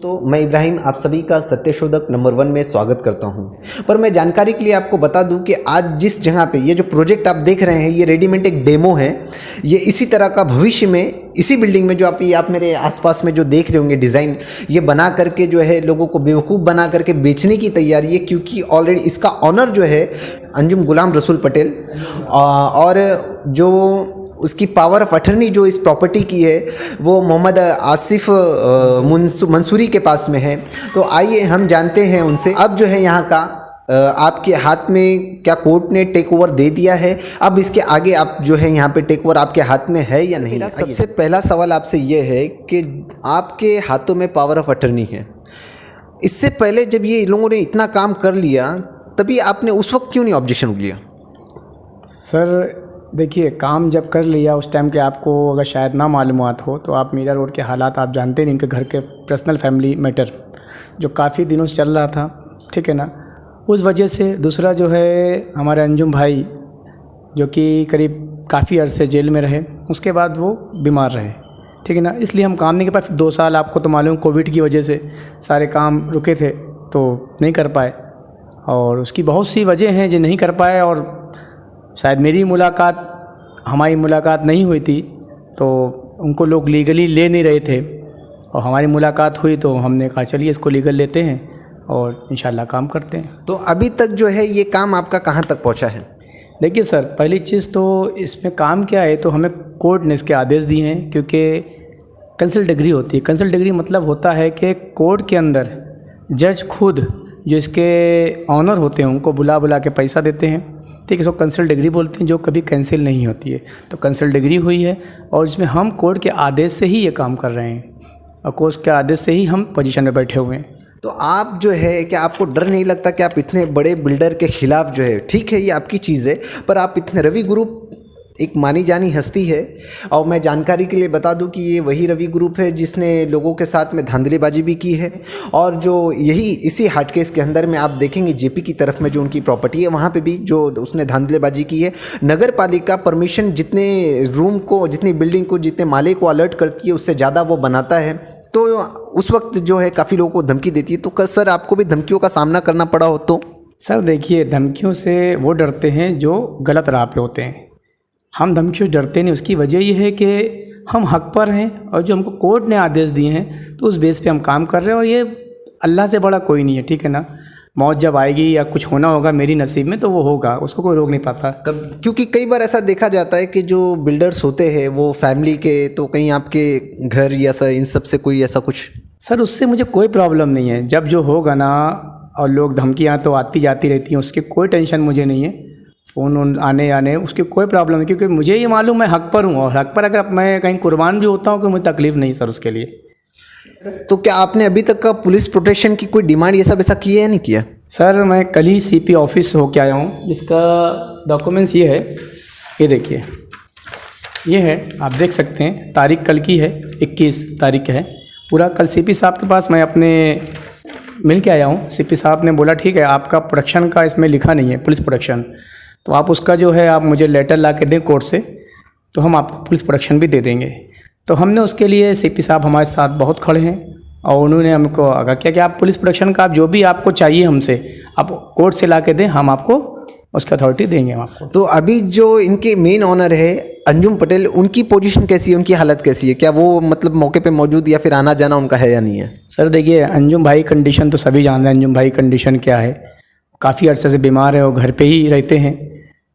तो मैं इब्राहिम आप सभी का सत्यशोधक नंबर 1 में स्वागत करता हूं। पर मैं जानकारी के लिए आपको बता दूं कि आज जिस जहां पे ये जो प्रोजेक्ट आप देख रहे हैं ये रेडीमेड एक डेमो है। ये इसी तरह का भविष्य में इसी बिल्डिंग में जो आप मेरे आसपास में जो देख रहे होंगे डिज़ाइन, ये बना करके जो है लोगों को बेवकूफ़ बना करके बेचने की तैयारी है, क्योंकि ऑलरेडी इसका ऑनर जो है अंजुम गुलाम रसूल पटेल और जो उसकी पावर ऑफ अटर्नी जो इस प्रॉपर्टी की है वो मोहम्मद आसिफ मंसूरी के पास में है। तो आइए हम जानते हैं उनसे। अब जो है यहाँ का आपके हाथ में क्या कोर्ट ने टेक ओवर दे दिया है, अब इसके आगे आप जो है यहाँ पे टेक ओवर आपके हाथ में है या नहीं? सबसे पहला सवाल आपसे ये है कि आपके हाथों में पावर ऑफ अटर्नी है, इससे पहले जब ये लोगों ने इतना काम कर लिया तभी आपने उस वक्त क्यों नहीं ऑब्जेक्शन लिया? सर देखिए, काम जब कर लिया उस टाइम के आपको अगर शायद ना मालूमात हो तो आप मीरा रोड के हालात आप जानते नहीं, इनके घर के पर्सनल फैमिली मैटर जो काफ़ी दिनों से चल रहा था, ठीक है ना, उस वजह से। दूसरा जो है हमारे अंजुम भाई जो कि करीब काफ़ी अरसे जेल में रहे, उसके बाद वो बीमार रहे, ठीक है ना, इसलिए हम काम नहीं कर पाए। फिर 2 साल आपको तो मालूम कोविड की वजह से सारे काम रुके थे तो नहीं कर पाए, और उसकी बहुत सी वजह हैं जो नहीं कर पाए। और शायद हमारी मुलाकात नहीं हुई थी तो उनको लोग लीगली ले नहीं रहे थे, और हमारी मुलाकात हुई तो हमने कहा चलिए इसको लीगल लेते हैं और इंशाल्लाह काम करते हैं। तो अभी तक जो है ये काम आपका कहाँ तक पहुँचा है? देखिए सर, पहली चीज़ तो इसमें काम क्या है, तो हमें कोर्ट ने इसके आदेश दिए हैं, क्योंकि कंसल्ट डिग्री होती है। कंसल्ट डिग्री मतलब होता है कि कोर्ट के अंदर जज खुद जो इसके ऑनर होते हैं उनको बुला के पैसा देते हैं, ठीक है, इसको कंसल्ट डिग्री बोलते हैं, जो कभी कैंसिल नहीं होती है। तो कंसल्ट डिग्री हुई है और इसमें हम कोर्ट के आदेश से ही ये काम कर रहे हैं, और कोर्ट के आदेश से ही हम पोजीशन में बैठे हुए हैं। तो आप जो है क्या आपको डर नहीं लगता कि आप इतने बड़े बिल्डर के खिलाफ जो है, ठीक है ये आपकी चीज़ है, पर आप इतने रवि ग्रुप एक मानी जानी हस्ती है, और मैं जानकारी के लिए बता दूं कि ये वही रवि ग्रुप है जिसने लोगों के साथ में धांधलीबाजी भी की है, और जो इसी हार्ट केस के अंदर में आप देखेंगे जेपी की तरफ में जो उनकी प्रॉपर्टी है वहाँ पे भी जो उसने धांधलीबाजी की है। नगर पालिका परमिशन जितने रूम को, जितनी बिल्डिंग को, जितने माले को अलर्ट करती है उससे ज़्यादा वो बनाता है, तो उस वक्त जो है काफ़ी लोगों को धमकी देती है। तो सर आपको भी धमकियों का सामना करना पड़ा हो? तो सर देखिए, धमकियों से वो डरते हैं जो गलत राह पे होते हैं, हम धमकियों से डरते नहीं। उसकी वजह ये है कि हम हक पर हैं, और जो हमको कोर्ट ने आदेश दिए हैं तो उस बेस पे हम काम कर रहे हैं, और ये अल्लाह से बड़ा कोई नहीं है, ठीक है ना। मौत जब आएगी या कुछ होना होगा मेरी नसीब में तो वो होगा, उसको कोई रोक नहीं पाता। क्योंकि कई बार ऐसा देखा जाता है कि जो बिल्डर्स होते हैं वो फैमिली के, तो कहीं आपके घर या इन सब से कोई ऐसा कुछ? सर उससे मुझे कोई प्रॉब्लम नहीं है, जब जो होगा ना, और लोग धमकियाँ तो आती जाती रहती हैं, उसकी कोई टेंशन मुझे नहीं है, फ़ोन आने उसकी कोई प्रॉब्लम नहीं, क्योंकि मुझे ये मालूम मैं हक पर हूँ, और हक पर अगर मैं कहीं कुर्बान भी होता हूँ तो मुझे तकलीफ़ नहीं सर उसके लिए। तो क्या आपने अभी तक का पुलिस प्रोटेक्शन की कोई डिमांड ये सब ऐसा किया है या नहीं किया? सर मैं कल ही सीपी ऑफिस होके आया हूँ, जिसका डॉक्यूमेंट्स ये है, ये देखिए, ये है, आप देख सकते हैं, तारीख कल की है, 21 तारीख है पूरा। कल सीपी साहब के पास मैं अपने मिल के आया हूँ। सीपी साहब ने बोला ठीक है, आपका प्रोडक्शन का इसमें लिखा नहीं है पुलिस प्रोडक्शन, तो आप उसका जो है आप मुझे लेटर ला के दें कोर्ट से, तो हम आपको पुलिस प्रोडक्शन भी दे देंगे। तो हमने उसके लिए, सीपी साहब हमारे साथ बहुत खड़े हैं, और उन्होंने हमको आगाह किया कि आप पुलिस प्रोडक्शन का आप जो भी आपको चाहिए हमसे आप कोर्ट से ला के दें, हम आपको उसकी अथॉरिटी देंगे हम आपको। तो अभी जो इनके मेन ऑनर है अंजुम पटेल, उनकी पोजीशन कैसी है, उनकी हालत कैसी है? क्या वो मतलब मौके पे मौजूद या फिर आना जाना उनका है या नहीं है? सर देखिए, अंजुम भाई कंडीशन तो सभी जानते हैं, अंजुम भाई कंडीशन क्या है, काफ़ी अर्से से बीमार है और घर पे ही रहते हैं,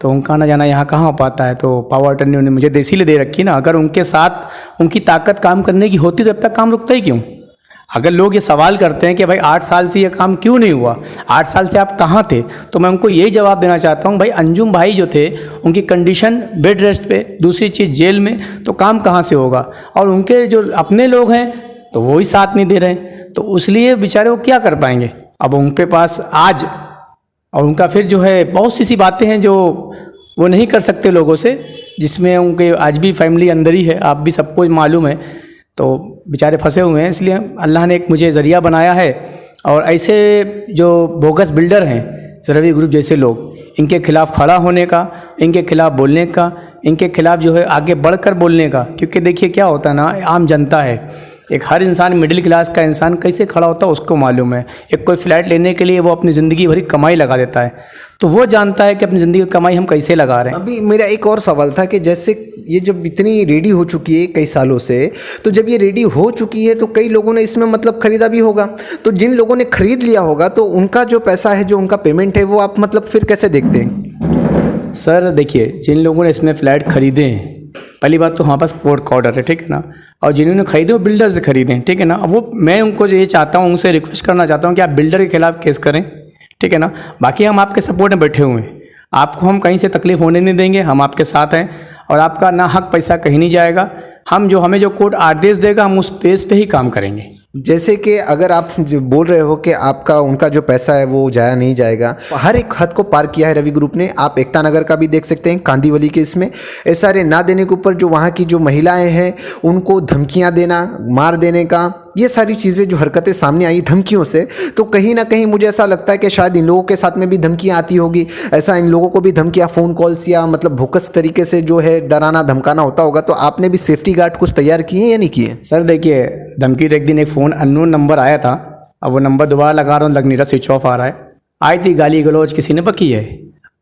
तो उनका आना जाना यहाँ कहाँ हो पाता है। तो पावर अटर्नी उन्होंने मुझे इसीलिए दे रखी ना, अगर उनके साथ उनकी ताकत काम करने की होती तो अब तक काम रुकता ही क्यों? अगर लोग ये सवाल करते हैं कि भाई 8 साल से ये काम क्यों नहीं हुआ, 8 साल से आप कहाँ थे, तो मैं उनको यही जवाब देना चाहता हूँ, भाई अंजुम भाई जो थे उनकी कंडीशन बेड रेस्ट पे, दूसरी चीज़ जेल में, तो काम कहाँ से होगा, और उनके जो अपने लोग हैं तो वो ही साथ नहीं दे रहे हैं, तो इसलिए बेचारे वो क्या कर पाएंगे। अब उनके पास आज, और उनका फिर जो है बहुत सी बातें हैं जो वो नहीं कर सकते लोगों से, जिसमें उनके आज भी फैमिली अंदर ही है, आप भी सबको मालूम है, तो बेचारे फंसे हुए हैं। इसलिए अल्लाह ने एक मुझे ज़रिया बनाया है, और ऐसे जो बोगस बिल्डर हैं रवि ग्रुप जैसे लोग, इनके खिलाफ़ खड़ा होने का, इनके खिलाफ़ बोलने का, इनके खिलाफ़ जो है आगे बढ़कर बोलने का। क्योंकि देखिए क्या होता है ना, आम जनता है, एक हर इंसान मिडिल क्लास का इंसान कैसे खड़ा होता है उसको मालूम है। एक कोई फ्लैट लेने के लिए वो अपनी ज़िंदगी भरी कमाई लगा देता है, तो वो जानता है कि अपनी ज़िंदगी की कमाई हम कैसे लगा रहे हैं। अभी मेरा एक और सवाल था कि जैसे ये जब इतनी रेडी हो चुकी है कई सालों से, तो जब ये रेडी हो चुकी है तो कई लोगों ने इसमें मतलब खरीदा भी होगा, तो जिन लोगों ने खरीद लिया होगा तो उनका जो पैसा है, जो उनका पेमेंट है, वो आप मतलब फिर कैसे देखते हैं? सर देखिए, जिन लोगों ने इसमें फ़्लैट खरीदे हैं, पहली बात तो हमारे पास कोर्ट का ऑर्डर है, ठीक है ना, और जिन्होंने खरीदे वो बिल्डर से खरीदे, ठीक है ना। अब वो मैं उनको ये चाहता हूँ, उनसे रिक्वेस्ट करना चाहता हूँ कि आप बिल्डर के खिलाफ केस करें, ठीक है ना। बाकी हम आपके सपोर्ट में बैठे हुए हैं, आपको हम कहीं से तकलीफ होने नहीं देंगे, हम आपके साथ हैं और आपका ना हक पैसा कहीं नहीं जाएगा। हमें जो कोर्ट आदेश देगा हम उस बेस पे ही काम करेंगे। जैसे कि अगर आप जो बोल रहे हो कि आपका उनका जो पैसा है वो जाया नहीं जाएगा, हर एक हद को पार किया है रवि ग्रुप ने। आप एकता नगर का भी देख सकते हैं, कांदीवली के इसमें एसआरए ना देने के ऊपर जो वहाँ की जो महिलाएं हैं उनको धमकियां देना, मार देने का, ये सारी चीज़ें जो हरकतें सामने आई धमकियों से, तो कहीं ना कहीं मुझे ऐसा लगता है कि शायद इन लोगों के साथ में भी धमकियाँ आती होगी। ऐसा इन लोगों को भी धमकियाँ, फ़ोन कॉल्स या मतलब भोकस तरीके से जो है डराना धमकाना होता होगा, तो आपने भी सेफ्टी गार्ड कुछ तैयार किए या नहीं किए? सर देखिए, धमकी एक दिन एक फ़ोन अननोन नंबर आया था, अब वो नंबर दोबारा लगा रहा हूँ, लग नहीं रहा, स्विच ऑफ आ रहा है। आई थी गाली गलौज किसी ने बकी है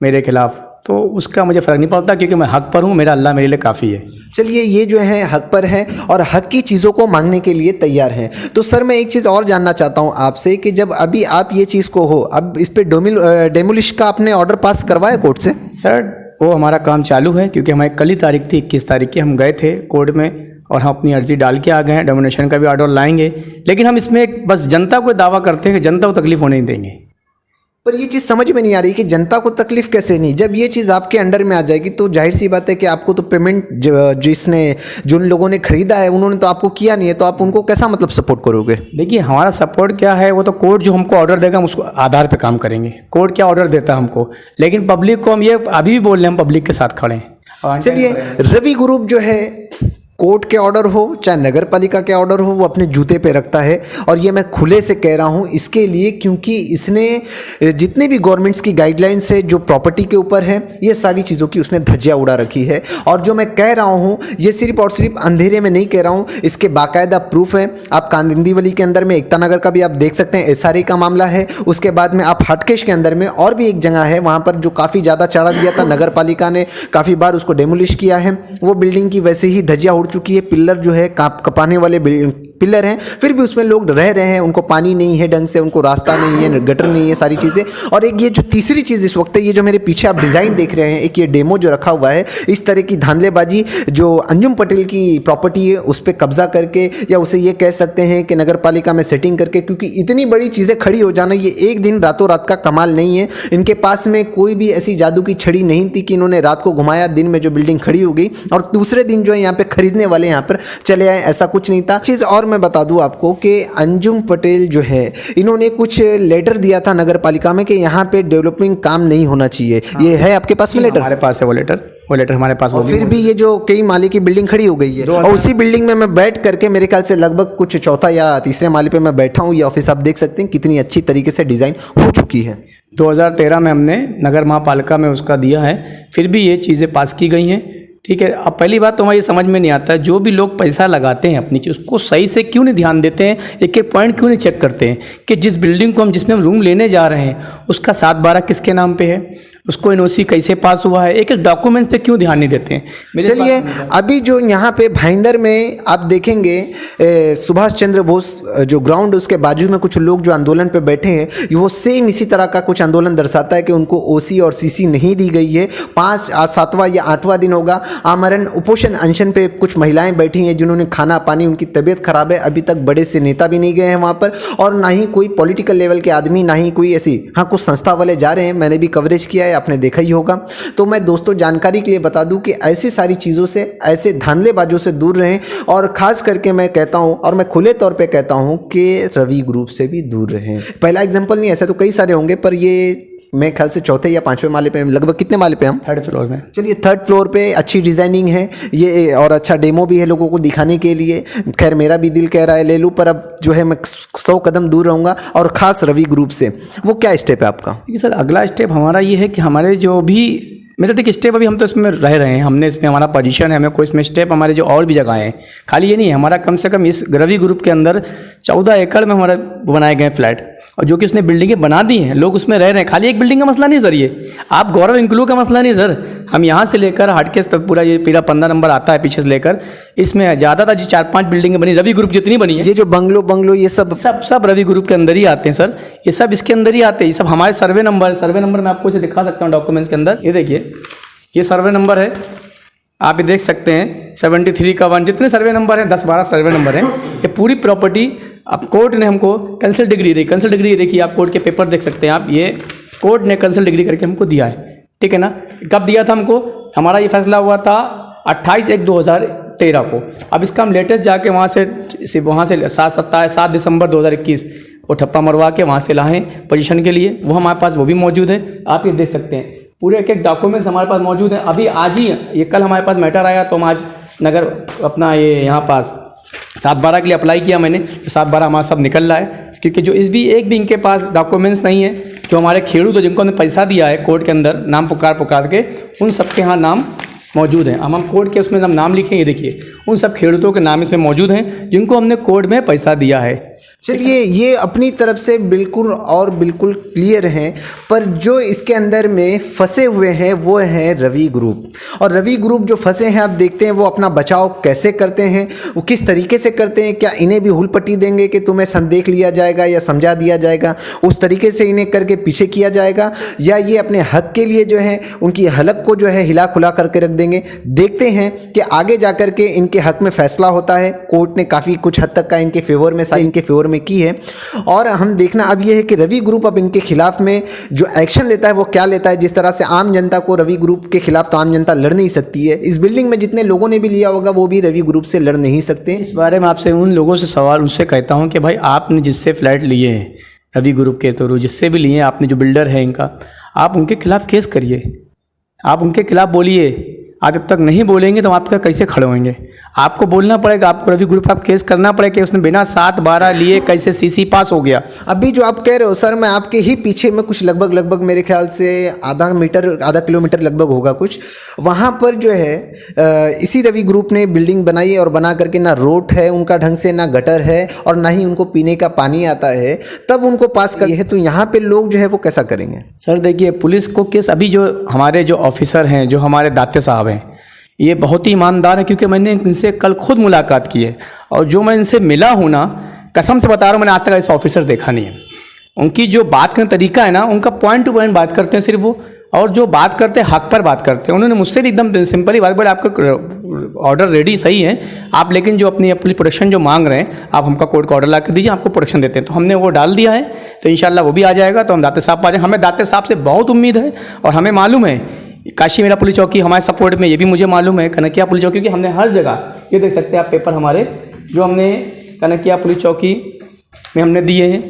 मेरे खिलाफ, तो उसका मुझे फ़र्क नहीं पड़ता क्योंकि मैं हक पर हूँ, मेरा अल्लाह मेरे लिए काफ़ी है। चलिए, ये जो है हक पर है और हक की चीज़ों को मांगने के लिए तैयार हैं। तो सर मैं एक चीज़ और जानना चाहता हूँ आपसे कि जब अभी आप ये चीज़ को हो, अब इस पर डेमोलिश का आपने ऑर्डर पास करवाया कोर्ट से? सर वो हमारा काम चालू है, क्योंकि हमारी कल ही तारीख थी 21 तारीख की, हम गए थे कोर्ट में और हम अपनी अर्जी डाल के आ गए हैं। डोमिनेशन का भी ऑर्डर लाएंगे, लेकिन हम इसमें बस जनता को दावा करते हैं कि जनता को तकलीफ होने नहीं देंगे। पर ये चीज़ समझ में नहीं आ रही कि जनता को तकलीफ कैसे नहीं, जब ये चीज़ आपके अंडर में आ जाएगी तो जाहिर सी बात है कि आपको तो पेमेंट जिन लोगों ने खरीदा है उन्होंने तो आपको किया नहीं है, तो आप उनको कैसा मतलब सपोर्ट करोगे? देखिए, हमारा सपोर्ट क्या है, वो तो कोर्ट जो हमको ऑर्डर देगा हम उसको आधार पे काम करेंगे। कोर्ट क्या ऑर्डर देता है हमको, लेकिन पब्लिक को हम ये अभी भी बोल रहे हैं, हम पब्लिक के साथ खड़े हैं। चलिए, रवि ग्रुप जो है कोर्ट के ऑर्डर हो चाहे नगर पालिका के ऑर्डर हो, वो अपने जूते पे रखता है। और ये मैं खुले से कह रहा हूँ इसके लिए क्योंकि इसने जितने भी गवर्नमेंट्स की गाइडलाइंस है जो प्रॉपर्टी के ऊपर है, ये सारी चीज़ों की उसने धज्जियाँ उड़ा रखी है। और जो मैं कह रहा हूँ ये सिर्फ और सिर्फ अंधेरे में नहीं कह रहा हूँ, इसके बाकायदा प्रूफ है। आप कांदिवली के अंदर में एकता नगर का भी आप देख सकते हैं, एसआरए का मामला है। उसके बाद में आप हटकेश के अंदर में और भी एक जगह है, वहाँ पर जो काफ़ी ज़्यादा चढ़ा दिया था, नगर पालिका ने काफ़ी बार उसको डेमोलिश किया है। वो बिल्डिंग की वैसे ही धज्जियाँ उड़ चुकी है, पिलर जो है कपाने वाले पिलर हैं, फिर भी उसमें लोग रह रहे हैं, उनको पानी नहीं है ढंग से, उनको रास्ता नहीं है, गटर नहीं है, सारी चीज़ें। और एक ये जो तीसरी चीज़ इस वक्त है, ये जो मेरे पीछे आप डिज़ाइन देख रहे हैं, एक ये डेमो जो रखा हुआ है, इस तरह की धांधलेबाजी जो अंजुम पटेल की प्रॉपर्टी है उस पर कब्जा करके, या उसे ये कह सकते हैं कि नगर पालिका में सेटिंग करके, क्योंकि इतनी बड़ी चीज़ें खड़ी हो जाना ये एक दिन रातों रात का कमाल नहीं है। इनके पास में कोई भी ऐसी जादू की छड़ी नहीं थी कि इन्होंने रात को घुमाया, दिन में जो बिल्डिंग खड़ी हो गई और दूसरे दिन जो है यहाँ पे खरीदने वाले यहाँ पर चले आए, ऐसा कुछ नहीं था। चीज़ और मैं बता दूँ आपको कि अंजुम पटेल जो है इन्होंने कुछ लेटर दिया था नगर पालिका में कि यहाँ पे डेवलपिंग काम नहीं होना चाहिए। ये है आपके पास में लेटर? हमारे पास है वो लेटर हमारे पास। और फिर भी ये जो कई माले की बिल्डिंग खड़ी हो गई है, और उसी बिल्डिंग में मैं बैठ करके मेरे ख्याल से लगभग कुछ चौथा या तीसरे माले पे मैं बैठा हूँ। ये ऑफिस आप देख सकते हैं कितनी अच्छी तरीके से डिज़ाइन हो चुकी है। 2013 में हमने नगर महापालिका में उसका दिया है, फिर भी ये चीज़ें पास की गई हैं, ठीक है। अब पहली बात तो हमें ये समझ में नहीं आता है, जो भी लोग पैसा लगाते हैं अपनी चीज़ उसको सही से क्यों नहीं ध्यान देते हैं, एक एक पॉइंट क्यों नहीं चेक करते हैं कि जिस बिल्डिंग को जिसमें हम रूम लेने जा रहे हैं उसका 7/12 किसके नाम पे है, उसको एनओसी कैसे पास हुआ है, एक एक डॉक्यूमेंट्स पे क्यों ध्यान नहीं देते हैं। चलिए, अभी जो यहाँ पे भाईंदर में आप देखेंगे सुभाष चंद्र बोस जो ग्राउंड उसके बाजू में कुछ लोग जो आंदोलन पे बैठे हैं, वो सेम इसी तरह का कुछ आंदोलन दर्शाता है कि उनको ओसी और सीसी नहीं दी गई है। 7वां या 8वां दिन होगा, आमरण उपोषण अनशन पे कुछ महिलाएं बैठी हैं जिन्होंने खाना पानी, उनकी तबीयत खराब है, अभी तक बड़े से नेता भी नहीं गए हैं वहाँ पर, और ना ही कोई पॉलिटिकल लेवल के आदमी, ना ही कोई ऐसी, हाँ कुछ संस्था वाले जा रहे हैं, मैंने भी कवरेज किया है, आपने देखा ही होगा। तो मैं दोस्तों जानकारी के लिए बता दूं कि ऐसी सारी चीज़ों से, ऐसे धांधलेबाजों से दूर रहें, और ख़ास करके मैं कहता हूं और मैं खुले तौर पे कहता हूं कि रवि ग्रुप से भी दूर रहें। पहला एग्जांपल नहीं, ऐसे तो कई सारे होंगे, पर ये मैं ख्याल से चौथे या 5वें माले पे, लगभग कितने माले पे हम? 3rd फ्लोर में। चलिए, 3rd फ्लोर पे अच्छी डिज़ाइनिंग है ये, और अच्छा डेमो भी है लोगों को दिखाने के लिए। खैर मेरा भी दिल कह रहा है ले लूँ, पर अब जो है मैं 100 कदम दूर रहूँगा। और ख़ास रवि ग्रुप से वो क्या स्टेप है आपका? देखिए सर, अगला स्टेप हमारा ये है कि हमारे जो भी मेरा देखिए स्टेप अभी हम तो इसमें रह रहे हैं, हमने इसमें हमारा पोजीशन है, हमें कोई इसमें स्टेप हमारे जो और भी जगह हैं, खाली ये नहीं है, हमारा कम से कम इस रवि ग्रुप के अंदर 14 एकड़ में हमारा बनाए गए फ्लैट, और जो कि उसने बिल्डिंगें बना दी हैं, लोग उसमें रह रहे हैं। खाली एक बिल्डिंग का मसला नहीं सर, ये आप गौरव इंक्लू का मसला नहीं सर, हम यहाँ से लेकर हट के तक पूरा ये पीरा 15 नंबर आता है पीछे से लेकर, इसमें ज़्यादातर जो 4-5 बिल्डिंगें बनी रवि ग्रुप जितनी बनी है, ये जो बंगलो ये सब रवि ग्रुप के अंदर ही आते हैं सर, ये सब इसके अंदर ही आते हैं, ये सब हमारे सर्वे नंबर मैं आपको इसे दिखा सकता हूँ डॉक्यूमेंट्स के अंदर। ये देखिए ये सर्वे नंबर है, आप ये देख सकते हैं 73 का 1, जितने सर्वे नंबर हैं 10-12 सर्वे नंबर हैं। ये पूरी प्रॉपर्टी अब कोर्ट ने हमको कैंसिल डिग्री दी, कैंसिल डिग्री देखिए आप कोर्ट के पेपर देख सकते हैं आप, ये कोर्ट ने कैंसिल डिग्री करके हमको दिया है, ठीक है ना। कब दिया था हमको, हमारा ये फैसला हुआ था 28/1/2013 को। अब इसका हम लेटेस्ट जाके वहाँ से 7 दिसंबर 2021 वो ठप्पा मरवा के वहाँ से लाएँ पोजीशन के लिए, वो हमारे पास वो भी मौजूद है, आप ये देख सकते हैं पूरे एक डॉक्यूमेंट्स हमारे पास मौजूद हैं। अभी आज ही ये कल हमारे पास मैटर आया, तो हम आज नगर अपना ये यहाँ पास 7/12 के लिए अप्लाई किया मैंने, तो 7/12 हमारा सब निकल रहा है, क्योंकि जो इस भी एक भी इनके पास डॉक्यूमेंट्स नहीं है, जो हमारे खेडूत जिनको हमने पैसा दिया है कोर्ट के अंदर नाम पुकार के, उन सबके यहाँ नाम मौजूद हैं। हम कोर्ट के उसमें नाम लिखेंगे, देखिए उन सब खेडूतों के नाम इसमें मौजूद हैं जिनको हमने कोर्ट में पैसा दिया है। चलिए ये अपनी तरफ से बिल्कुल क्लियर हैं, पर जो इसके अंदर में फंसे हुए हैं वो हैं रवि ग्रुप, और रवि ग्रुप जो फंसे हैं आप देखते हैं वो अपना बचाव कैसे करते हैं, वो किस तरीके से करते हैं। क्या इन्हें भी हुल पट्टी देंगे कि तुम्हें देख लिया जाएगा या समझा दिया जाएगा, उस तरीके से इन्हें करके पीछे किया जाएगा, या ये अपने हक के लिए जो है उनकी हलक को जो है हिला खुला करके रख देंगे। देखते हैं कि आगे जा कर के इनके हक में फैसला होता है। कोर्ट ने काफ़ी कुछ हद तक का इनके फेवर में की है, और हम देखना अब यह है कि रवि ग्रुप अब इनके खिलाफ में जो एक्शन लेता है वो क्या लेता है। जिस तरह से आम जनता को रवि ग्रुप के खिलाफ तो आम जनता लड़ नहीं सकती है, इस बिल्डिंग में जितने लोगों ने भी लिया होगा वो भी रवि ग्रुप से लड़ नहीं सकते। इस बारे में आपसे उन लोगों से सवाल उनसे कहता हूं कि भाई आपने जिससे फ्लैट लिए हैं रवि ग्रुप के थ्रू, जिससे भी लिए हैं आपने, जो बिल्डर है इनका, आप उनके खिलाफ केस करिए, आप उनके खिलाफ बोलिए। आप जब तक नहीं बोलेंगे तो आपका कैसे खड़े होंगे, आपको बोलना पड़ेगा, आपको रवि ग्रुप आप केस करना पड़ेगा कि उसने बिना 7/12 लिए कैसे सीसी पास हो गया। अभी जो आप कह रहे हो सर, मैं आपके ही पीछे में कुछ लगभग मेरे ख्याल से आधा किलोमीटर लगभग होगा कुछ, वहाँ पर जो है इसी रवि ग्रुप ने बिल्डिंग बनाई है, और बना करके ना रोड है उनका ढंग से, ना गटर है, और ना ही उनको पीने का पानी आता है, तब उनको पास कर है। तो यहाँ पे लोग जो है वो कैसा करेंगे सर? देखिए पुलिस को केस, अभी जो हमारे जो ऑफिसर हैं, जो हमारे दाते साहब हैं, ये बहुत ही ईमानदार है, क्योंकि मैंने इनसे कल खुद मुलाकात की है, और जो मैं इनसे मिला हूँ ना, कसम से बता रहा हूँ, मैंने आज तक ऐसा ऑफिसर देखा नहीं है। उनकी जो बात करने का तरीका है ना, उनका पॉइंट टू पॉइंट बात करते हैं सिर्फ वो, और जो बात करते हैं हक पर बात करते हैं। उन्होंने मुझसे भी एकदम सिंपली बात बोला, आपका ऑर्डर रेडी सही है आप, लेकिन जो अपनी प्रोडक्शन जो मांग रहे हैं आप हमका कोर्ट का ऑर्डर ला कर दीजिए, आपको प्रोडक्शन देते हैं। तो हमने वो डाल दिया है, तो इंशाल्लाह वो भी आ जाएगा, तो हम दाते साहब आ जाए। हमें दाते साहब से बहुत उम्मीद है, और हमें मालूम है काशी मेरा पुलिस चौकी हमारे सपोर्ट में, ये भी मुझे मालूम है कनकिया पुलिस चौकी, क्योंकि हमने हर जगह, ये देख सकते हैं आप पेपर हमारे, जो हमने कनकिया पुलिस चौकी में हमने दिए हैं,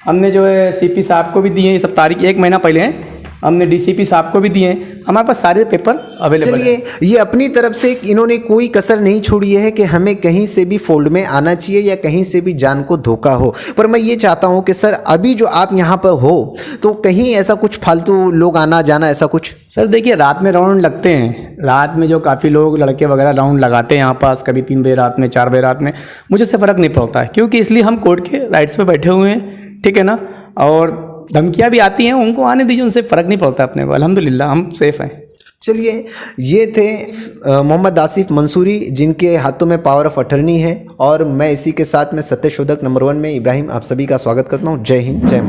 हमने जो है सीपी साहब को भी दिए हैं, ये सब तारीख 1 महीना पहले हैं, हमने डीसीपी साहब को भी दिए हैं, हमारे पास सारे पेपर अवेलेबल है। ये अपनी तरफ से इन्होंने कोई कसर नहीं छोड़ी है कि हमें कहीं से भी फोल्ड में आना चाहिए या कहीं से भी जान को धोखा हो। पर मैं ये चाहता हूं कि सर अभी जो आप यहाँ पर हो, तो कहीं ऐसा कुछ फालतू लोग आना जाना ऐसा कुछ? सर देखिए रात में राउंड लगते हैं, रात में जो काफ़ी लोग लड़के वगैरह राउंड लगाते हैं यहाँ पास, कभी 3 बजे रात में, 4 बजे रात में, मुझे से फ़र्क नहीं पड़ता है, क्योंकि इसलिए हम कोर्ट के राइट्स पे बैठे हुए हैं, ठीक है ना। और धमकियाँ भी आती हैं, उनको आने दीजिए, उनसे फ़र्क नहीं पड़ता अपने को, अल्हम्दुलिल्लाह हम सेफ़ हैं। चलिए ये थे मोहम्मद आसिफ मंसूरी, जिनके हाथों में पावर ऑफ अटर्नी है, और मैं इसी के साथ में सत्यशोधक नंबर 1 में इब्राहिम आप सभी का स्वागत करता हूँ। जय हिंद, जय मां।